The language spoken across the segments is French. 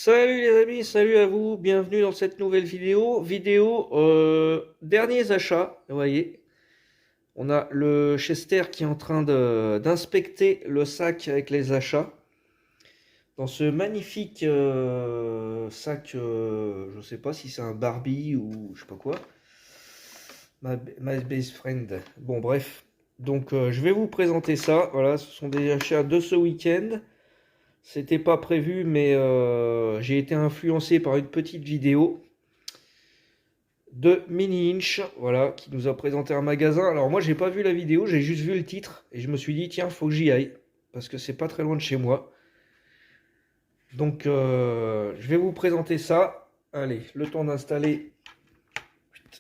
Salut les amis, salut à vous, bienvenue dans cette nouvelle vidéo. Derniers achats, vous voyez. On a le Chester qui est en train d'inspecter le sac avec les achats. Dans ce magnifique sac, je sais pas si c'est un Barbie ou je sais pas quoi. My best friend. Bon bref, donc je vais vous présenter ça. Voilà, ce sont des achats de ce week-end. C'était pas prévu, mais j'ai été influencé par une petite vidéo de Mini Inch, voilà, qui nous a présenté un magasin. Alors moi, j'ai pas vu la vidéo, j'ai juste vu le titre et je me suis dit tiens, faut que j'y aille parce que c'est pas très loin de chez moi. Donc, je vais vous présenter ça. Allez, le temps d'installer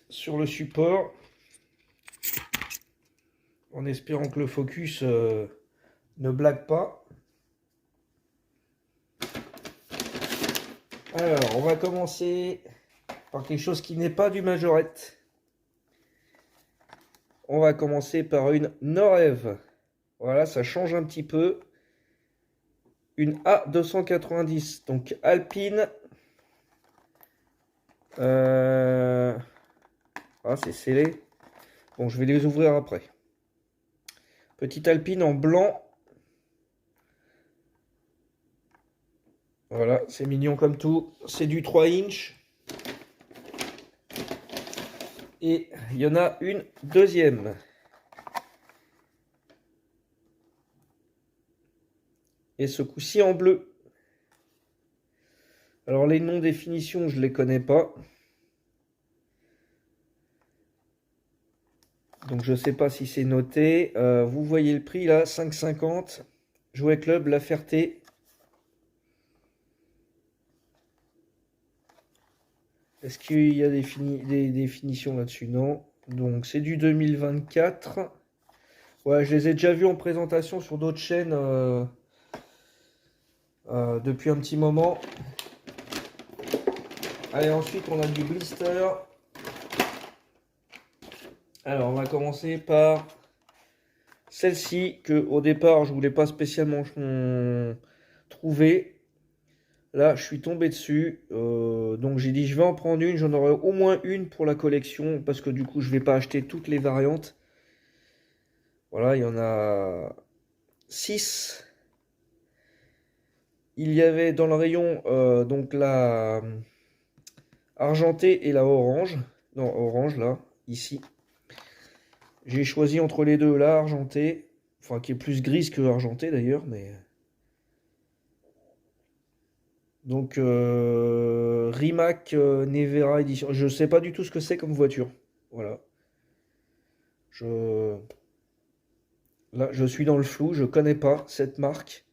sur le support, en espérant que le focus ne blague pas. Alors, on va commencer par quelque chose qui n'est pas du majorette. On va commencer par une Norev. Voilà, ça change un petit peu. Une A290, donc Alpine. Ah, c'est scellé. Bon, je vais les ouvrir après. Petite Alpine en blanc. Voilà, c'est mignon comme tout. C'est du 3 inch. Et il y en a une deuxième. Et ce coup-ci en bleu. Alors les noms définitions, je ne les connais pas. Donc je ne sais pas si c'est noté. Vous voyez le prix là, 5,50. Jouet Club La Ferté. Est-ce qu'il y a des définitions là-dessus? Non. Donc c'est du 2024. Ouais, je les ai déjà vus en présentation sur d'autres chaînes depuis un petit moment. Allez, ensuite on a du blister. Alors on va commencer par celle-ci que au départ je voulais pas spécialement trouver. Là je suis tombé dessus. Donc j'ai dit je vais en prendre une. J'en aurai au moins une pour la collection parce que du coup je vais pas acheter toutes les variantes. Voilà, il y en a 6. Il y avait dans le rayon donc la argentée et la orange. Non, orange là, ici. J'ai choisi entre les deux la argentée. Enfin, qui est plus grise que argentée d'ailleurs, mais... Donc, Rimac Nevera Edition. Je sais pas du tout ce que c'est comme voiture. Voilà. Je... Là, je suis dans le flou. Je connais pas cette marque.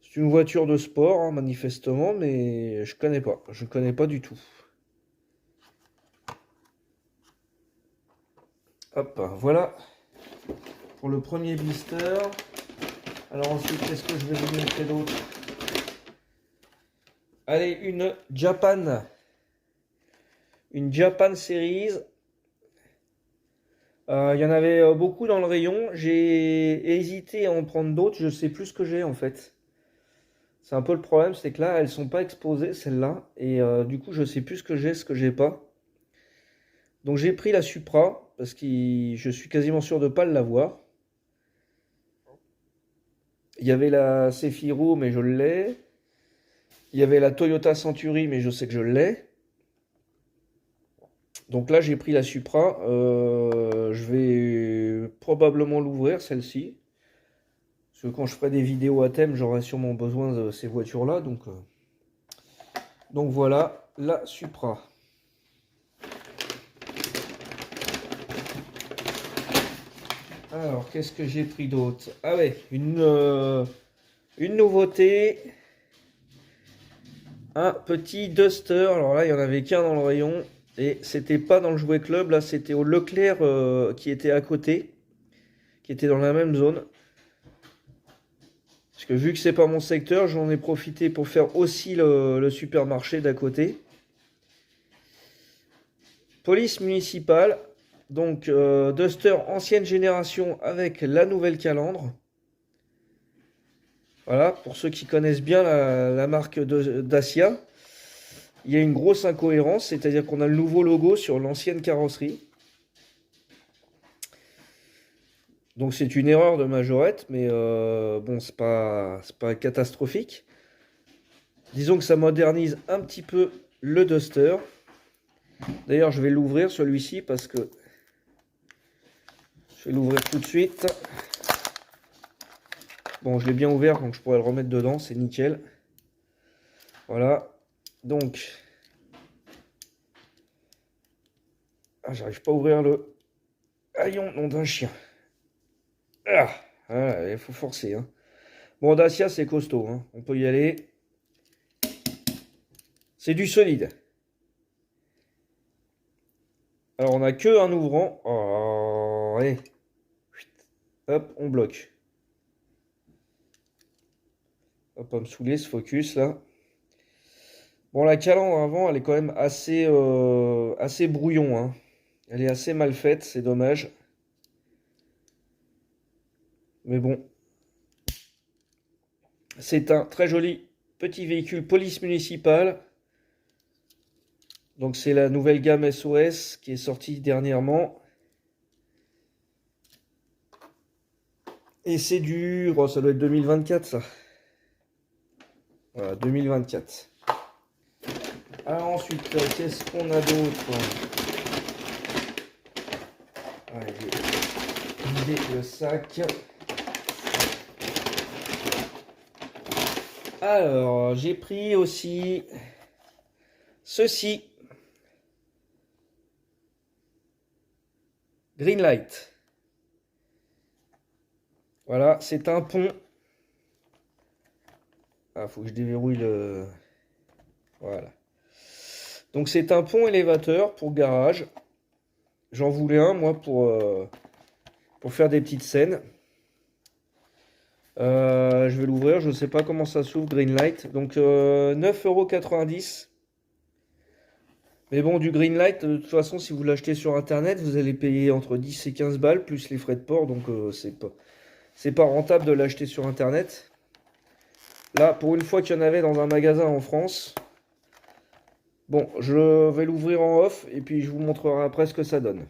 C'est une voiture de sport, hein, manifestement, mais je connais pas. Je connais pas du tout. Hop, voilà pour le premier blister. Alors ensuite, qu'est-ce que je vais vous montrer d'autre? Allez, une Japan. Une Japan Series. Il y en avait beaucoup dans le rayon. J'ai hésité à en prendre d'autres. Je sais plus ce que j'ai en fait. C'est un peu le problème, c'est que là, elles sont pas exposées, celles-là. Et du coup, je sais plus ce que j'ai pas. Donc j'ai pris la Supra, parce que je suis quasiment sûr de pas l'avoir. Il y avait la Cefiro, mais je l'ai. Il y avait la Toyota Century, mais je sais que je l'ai. Donc là, j'ai pris la Supra. Je vais probablement l'ouvrir, celle-ci. Parce que quand je ferai des vidéos à thème, j'aurai sûrement besoin de ces voitures-là. Donc voilà, la Supra. Alors, qu'est-ce que j'ai pris d'autre? Ah ouais, une nouveauté. Un petit Duster. Alors là, il n'y en avait qu'un dans le rayon. Et c'était pas dans le jouet club. Là, c'était au Leclerc qui était à côté. Qui était dans la même zone. Parce que vu que c'est pas mon secteur, j'en ai profité pour faire aussi le supermarché d'à côté. Police municipale. Donc Duster ancienne génération avec la nouvelle calandre. Voilà, pour ceux qui connaissent bien la marque Dacia, il y a une grosse incohérence, c'est-à-dire qu'on a le nouveau logo sur l'ancienne carrosserie. Donc c'est une erreur de majorette, mais bon, c'est pas catastrophique. Disons que ça modernise un petit peu le Duster. D'ailleurs, je vais l'ouvrir celui-ci parce que je vais l'ouvrir tout de suite. Bon, je l'ai bien ouvert, donc je pourrais le remettre dedans, c'est nickel. Voilà. Donc, j'arrive pas à ouvrir le haillon, nom d'un chien. Ah, voilà, il faut forcer, hein. Bon, Dacia, c'est costaud, hein. On peut y aller. C'est du solide. Alors, on n'a que un ouvrant. Oh, allez. Hop, on bloque. Hop, on va me saouler ce focus là. Bon, la calandre avant, elle est quand même assez brouillon, hein. Elle est assez mal faite, c'est dommage. Mais bon, c'est un très joli petit véhicule police municipale. Donc c'est la nouvelle gamme SOS qui est sortie dernièrement. Et c'est dur, oh, ça doit être 2024 ça. Voilà, 2024. Alors ensuite, qu'est-ce qu'on a d'autre? Allez, vider le sac. Alors, j'ai pris aussi ceci. Greenlight. Voilà, c'est un pont. Ah, faut que je déverrouille le... Voilà. Donc c'est un pont élévateur pour garage. J'en voulais un, moi, pour faire des petites scènes. Je vais l'ouvrir, je ne sais pas comment ça s'ouvre, Greenlight. Donc 9,90 €. Mais bon, du Greenlight, de toute façon, si vous l'achetez sur Internet, vous allez payer entre 10 et 15 balles, plus les frais de port. Donc c'est pas rentable de l'acheter sur Internet. Là, pour une fois qu'il y en avait dans un magasin en France, bon, je vais l'ouvrir en off et puis je vous montrerai après ce que ça donne.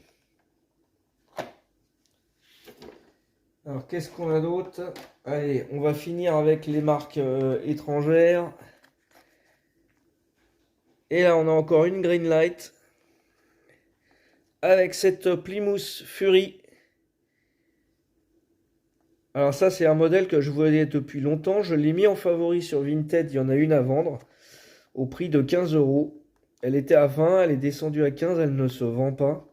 Alors, qu'est-ce qu'on a d'autre? Allez, on va finir avec les marques étrangères. Et là, on a encore une Greenlight avec cette Plymouth Fury. Alors ça, c'est un modèle que je voulais depuis longtemps. Je l'ai mis en favori sur Vinted. Il y en a une à vendre au prix de 15 €. Elle était à 20, elle est descendue à 15, elle ne se vend pas.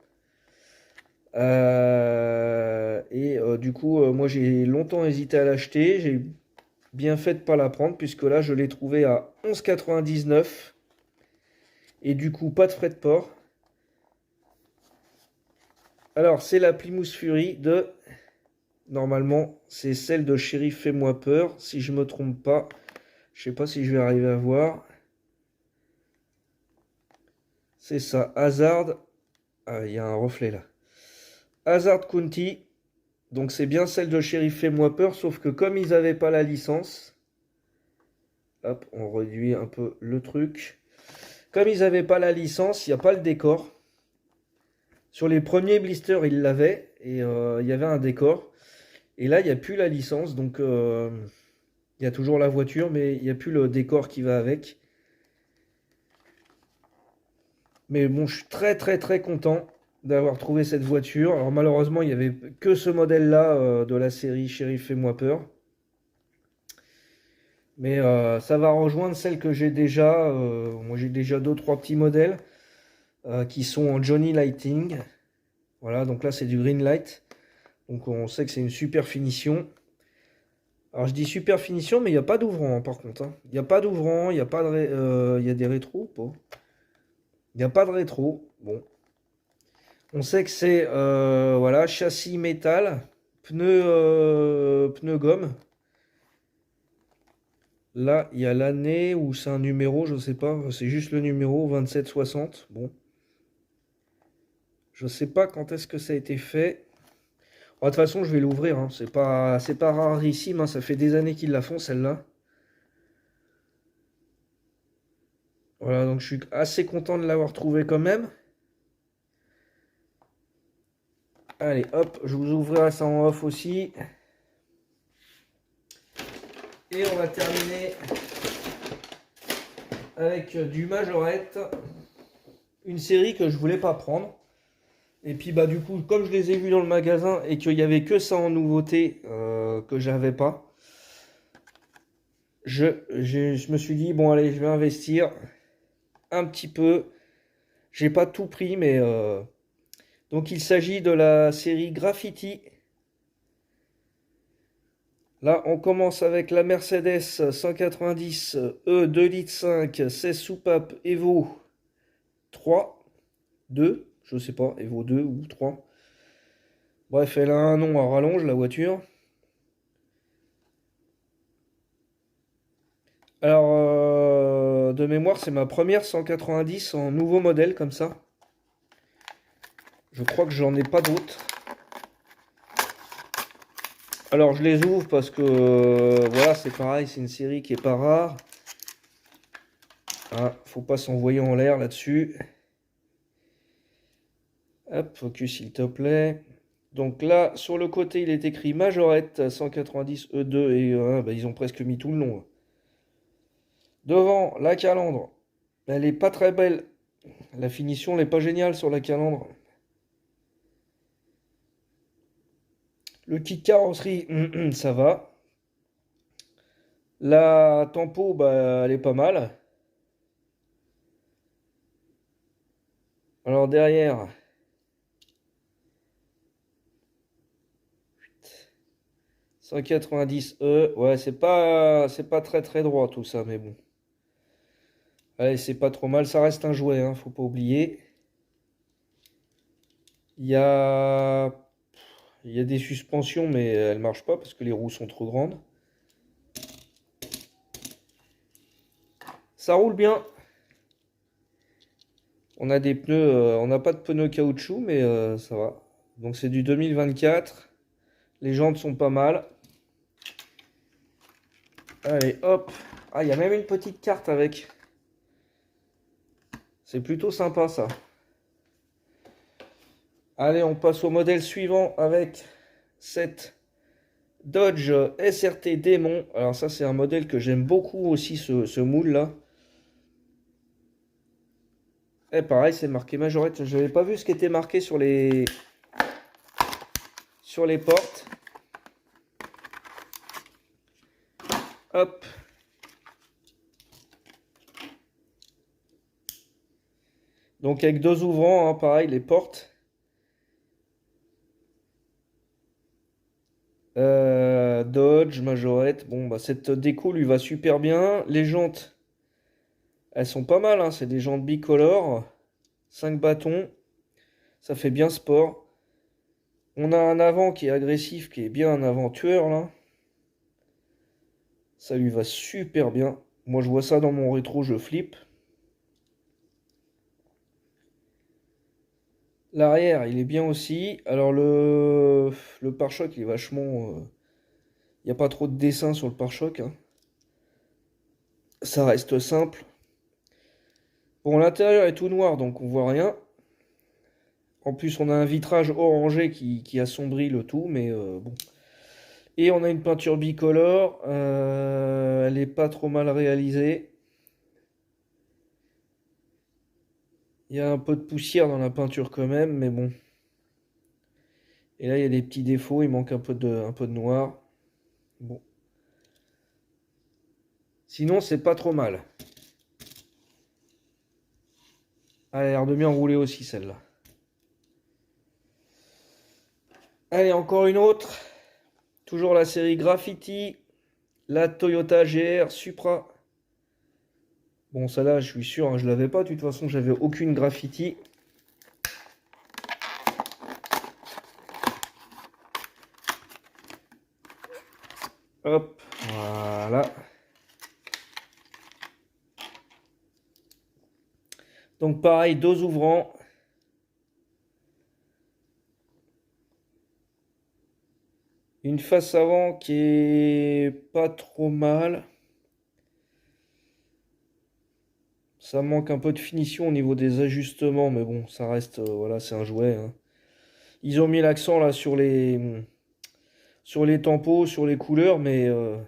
Du coup, moi j'ai longtemps hésité à l'acheter. J'ai bien fait de pas la prendre puisque là je l'ai trouvé à 11,99 €. Et du coup, pas de frais de port. Alors, c'est la Plymouth Fury de... Normalement, c'est celle de Shérif Fais-moi peur. Si je me trompe pas. Je sais pas si je vais arriver à voir. C'est ça, Hazard. Ah, il y a un reflet là. Hazard County. Donc c'est bien celle de Shérif Fais-moi peur. Sauf que comme ils n'avaient pas la licence. Hop, on réduit un peu le truc. Comme ils n'avaient pas la licence, il n'y a pas le décor. Sur les premiers blisters, ils l'avaient. Et il y avait un décor. Et là, il n'y a plus la licence. Donc il y a toujours la voiture. Mais il n'y a plus le décor qui va avec. Mais bon, je suis très très très content d'avoir trouvé cette voiture. Alors malheureusement, il n'y avait que ce modèle-là de la série Shérif Fais-moi peur. Mais ça va rejoindre celle que j'ai déjà. Moi j'ai déjà 2-3 petits modèles qui sont en Johnny Lighting. Voilà, donc là c'est du Greenlight. Donc on sait que c'est une super finition. Alors je dis super finition, mais il n'y a pas d'ouvrant hein, par contre, hein. Il n'y a pas d'ouvrant, il y a pas de il y a des rétros ou pas? Il n'y a pas de rétro. Bon. On sait que c'est voilà, châssis métal, pneu gomme. Là, il y a l'année ou c'est un numéro, je sais pas. C'est juste le numéro 2760. Bon. Je sais pas quand est-ce que ça a été fait. De toute façon, je vais l'ouvrir, hein. C'est pas rarissime, hein. Ça fait des années qu'ils la font, celle-là. Voilà, donc je suis assez content de l'avoir trouvé quand même. Allez, hop, je vous ouvrirai ça en off aussi. Et on va terminer avec du Majorette. Une série que je voulais pas prendre. Et puis bah du coup, comme je les ai vus dans le magasin et qu'il n'y avait que ça en nouveauté que j'avais pas, je me suis dit, bon allez, je vais investir un petit peu. J'ai pas tout pris, mais donc il s'agit de la série Graffiti. Là, on commence avec la Mercedes 190 E 2 litres 5, 16 soupapes Evo 3, 2, je sais pas, Evo 2 ou 3. Bref, elle a un nom à rallonge, la voiture. Alors, de mémoire, c'est ma première 190 en nouveau modèle comme ça. Je crois que j'en ai pas d'autres. Alors, je les ouvre parce que, voilà, c'est pareil, c'est une série qui est pas rare. Ah, faut pas s'envoyer en l'air là-dessus. Hop, focus s'il te plaît. Donc là, sur le côté, il est écrit Majorette 190 E2 et bah, ils ont presque mis tout le nom. Devant, la calandre. Elle est pas très belle. La finition n'est pas géniale sur la calandre. Le kit carrosserie, ça va. La tempo, bah, elle est pas mal. Alors derrière, 190E. Ouais, c'est pas très très droit tout ça, mais bon. Allez, c'est pas trop mal. Ça reste un jouet, hein, faut pas oublier. Il y a, il y a des suspensions, mais elles marchent pas parce que les roues sont trop grandes. Ça roule bien. On a des pneus, on n'a pas de pneus caoutchouc, mais ça va. Donc c'est du 2024. Les jantes sont pas mal. Allez, hop. Ah, il y a même une petite carte avec. C'est plutôt sympa ça. Allez, on passe au modèle suivant avec cette Dodge SRT Démon. Alors ça, c'est un modèle que j'aime beaucoup aussi, ce moule là. Et pareil, c'est marqué Majorette. Je n'avais pas vu ce qui était marqué sur les portes. Hop. Donc avec deux ouvrants, hein, pareil, les portes. Dodge, Majorette. Bon, bah cette déco lui va super bien. Les jantes, elles sont pas mal, hein. C'est des jantes bicolores. 5 bâtons. Ça fait bien sport. On a un avant qui est agressif, qui est bien un avant tueur là. Ça lui va super bien. Moi je vois ça dans mon rétro, je flippe. L'arrière, il est bien aussi. Alors le pare-choc, il est vachement... Il n'y a pas trop de dessin sur le pare-choc, hein. Ça reste simple. Bon, l'intérieur est tout noir, donc on voit rien. En plus, on a un vitrage orangé qui assombrit le tout, mais bon. Et on a une peinture bicolore. Elle n'est pas trop mal réalisée. Il y a un peu de poussière dans la peinture quand même, mais bon. Et là, il y a des petits défauts. Il manque un peu de noir. Bon. Sinon, c'est pas trop mal. Elle a l'air de bien rouler aussi, celle-là. Allez, encore une autre. Toujours la série Graffiti. La Toyota GR Supra. Bon, celle-là, je suis sûr, hein, je l'avais pas. De toute façon, j'avais aucune Graffiti. Hop, voilà. Donc pareil, deux ouvrants. Une face avant qui est pas trop mal. Ça manque un peu de finition au niveau des ajustements, mais bon, ça reste, voilà, c'est un jouet, hein. Ils ont mis l'accent là sur les tempos, sur les couleurs, mais un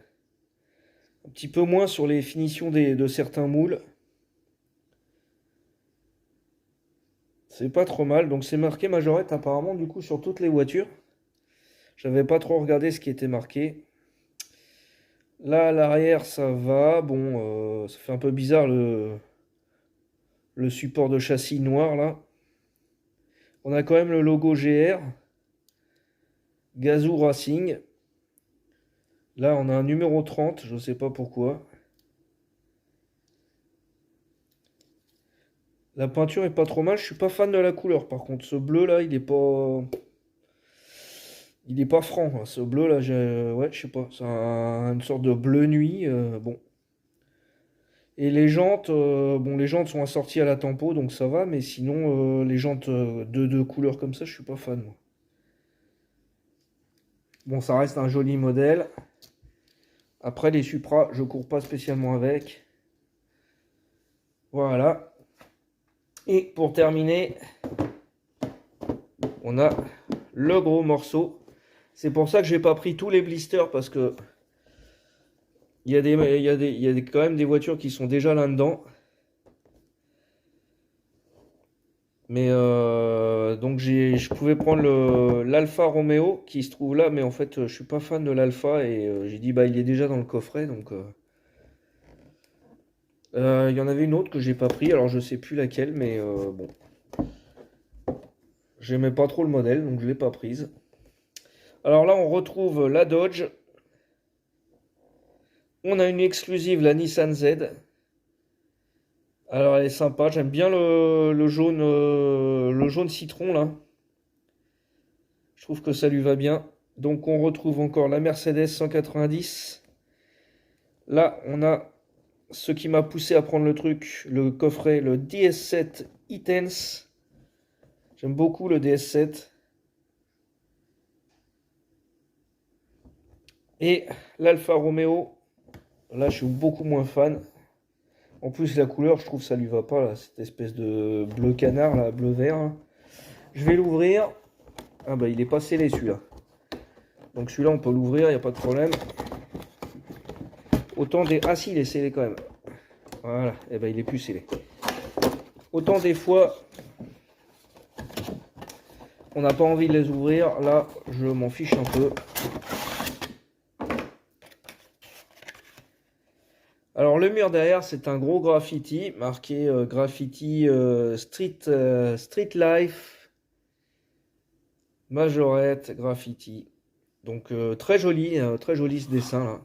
petit peu moins sur les finitions de certains moules. C'est pas trop mal, donc c'est marqué majorette apparemment du coup sur toutes les voitures. J'avais pas trop regardé ce qui était marqué. Là à l'arrière ça va, bon ça fait un peu bizarre le support de châssis noir là. On a quand même le logo GR, Gazoo Racing. Là on a un numéro 30, je sais pas pourquoi. La peinture est pas trop mal, je suis pas fan de la couleur par contre. Ce bleu là il est pas... Il est pas franc, hein. Ce bleu là, ouais, je sais pas, c'est une sorte de bleu nuit, bon. Et les jantes, bon, les jantes sont assorties à la tempo, donc ça va, mais sinon, les jantes de couleur comme ça, je suis pas fan, moi. Bon, ça reste un joli modèle. Après, les Supra, je cours pas spécialement avec. Voilà. Et pour terminer, on a le gros morceau. C'est pour ça que j'ai pas pris tous les blisters, parce que il y a quand même des voitures qui sont déjà là-dedans. Mais donc je pouvais prendre l'Alfa Romeo qui se trouve là, mais en fait je suis pas fan de l'Alfa et j'ai dit bah il est déjà dans le coffret donc il y en avait une autre que j'ai pas pris, alors je sais plus laquelle, mais bon j'aimais pas trop le modèle donc je l'ai pas prise. Alors là on retrouve la Dodge, on a une exclusive, la Nissan Z. Alors elle est sympa, j'aime bien le jaune citron là. Je trouve que ça lui va bien. Donc on retrouve encore la Mercedes 190. Là on a ce qui m'a poussé à prendre le truc, le coffret, le DS7 E-Tense. J'aime beaucoup le DS7. Et l'Alfa Romeo. Là je suis beaucoup moins fan. En plus la couleur je trouve ça lui va pas là, cette espèce de bleu canard là, bleu vert là. Je vais l'ouvrir. Ah bah il est pas scellé celui-là. Donc celui-là on peut l'ouvrir, il n'y a pas de problème. Autant des... Ah si il est scellé quand même. Voilà, et ben il est plus scellé. Autant des fois on n'a pas envie de les ouvrir, là je m'en fiche un peu. Alors le mur derrière c'est un gros graffiti, marqué graffiti Street Life, Majorette, graffiti. Donc très joli ce dessin là.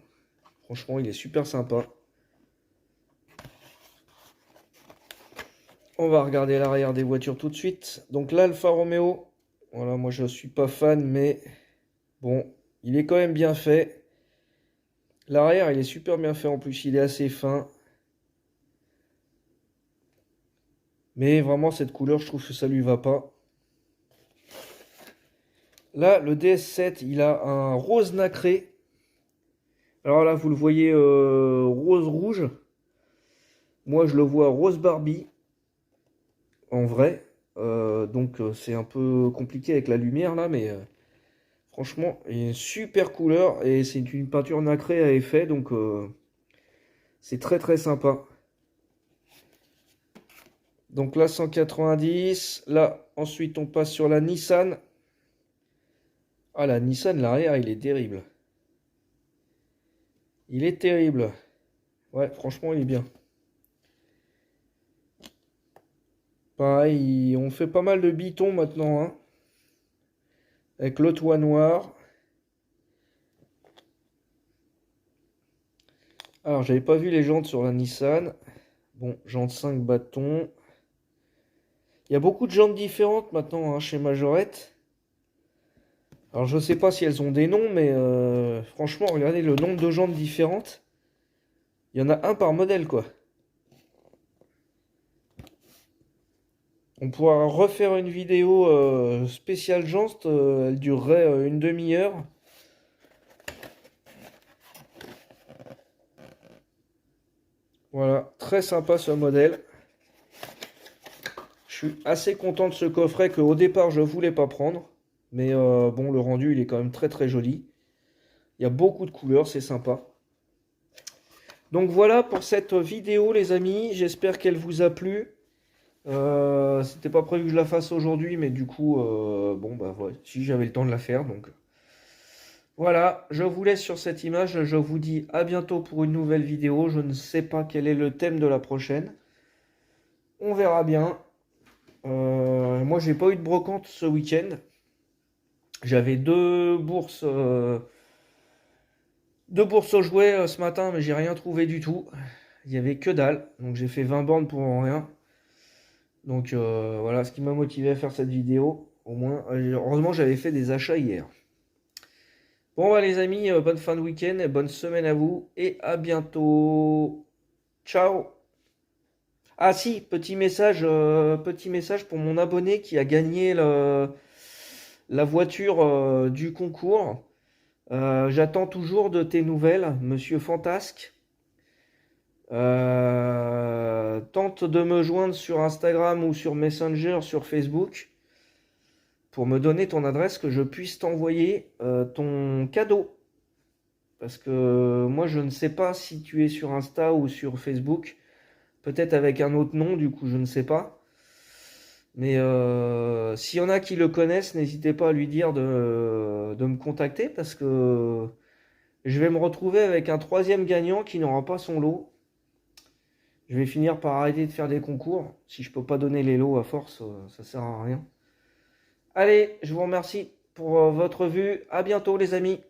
Franchement il est super sympa. On va regarder l'arrière des voitures tout de suite. Donc l'Alfa Romeo, voilà, moi je suis pas fan, mais bon, il est quand même bien fait. L'arrière, il est super bien fait en plus, il est assez fin. Mais vraiment, cette couleur, je trouve que ça lui va pas. Là, le DS7, il a un rose nacré. Alors là, vous le voyez rose-rouge. Moi, je le vois rose Barbie, en vrai. Donc, c'est un peu compliqué avec la lumière, là, mais... franchement, il y a une super couleur et c'est une peinture nacrée à effet, donc c'est très très sympa. Donc là 190, là ensuite on passe sur la Nissan. Ah la Nissan, l'arrière il est terrible. Il est terrible. Ouais, franchement il est bien. Pareil, on fait pas mal de bitons maintenant, hein, avec le toit noir. Alors j'avais pas vu les jantes sur la Nissan. Bon, jantes 5 bâtons. Il y a beaucoup de jantes différentes maintenant, hein, chez Majorette. Alors je sais pas si elles ont des noms, mais franchement, regardez le nombre de jantes différentes. Il y en a un par modèle, quoi. On pourra refaire une vidéo spéciale jantes, elle durerait une demi-heure. Voilà, très sympa ce modèle. Je suis assez content de ce coffret que au départ je voulais pas prendre. Mais bon, le rendu il est quand même très très joli. Il y a beaucoup de couleurs, c'est sympa. Donc voilà pour cette vidéo les amis, j'espère qu'elle vous a plu. C'était pas prévu que je la fasse aujourd'hui, mais du coup, bon bah ouais, si j'avais le temps de la faire, donc voilà, je vous laisse sur cette image, je vous dis à bientôt pour une nouvelle vidéo, je ne sais pas quel est le thème de la prochaine, on verra bien. Moi j'ai pas eu de brocante ce week-end, j'avais deux bourses aux jouets ce matin, mais j'ai rien trouvé du tout, il y avait que dalle, donc j'ai fait 20 bornes pour rien. Donc voilà ce qui m'a motivé à faire cette vidéo. Au moins, heureusement j'avais fait des achats hier. Bon bah les amis, bonne fin de week-end, bonne semaine à vous et à bientôt. Ciao. Ah si, petit message pour mon abonné qui a gagné la voiture du concours. J'attends toujours de tes nouvelles, Monsieur Fantasque. Tente de me joindre sur Instagram ou sur Messenger, sur Facebook, pour me donner ton adresse que je puisse t'envoyer ton cadeau. Parce que moi je ne sais pas si tu es sur Insta ou sur Facebook. Peut-être avec un autre nom, du coup je ne sais pas. Mais s'il y en a qui le connaissent, n'hésitez pas à lui dire de me contacter parce que je vais me retrouver avec un troisième gagnant qui n'aura pas son lot. Je vais finir par arrêter de faire des concours. Si je peux pas donner les lots à force, ça sert à rien. Allez, je vous remercie pour votre vue. À bientôt les amis.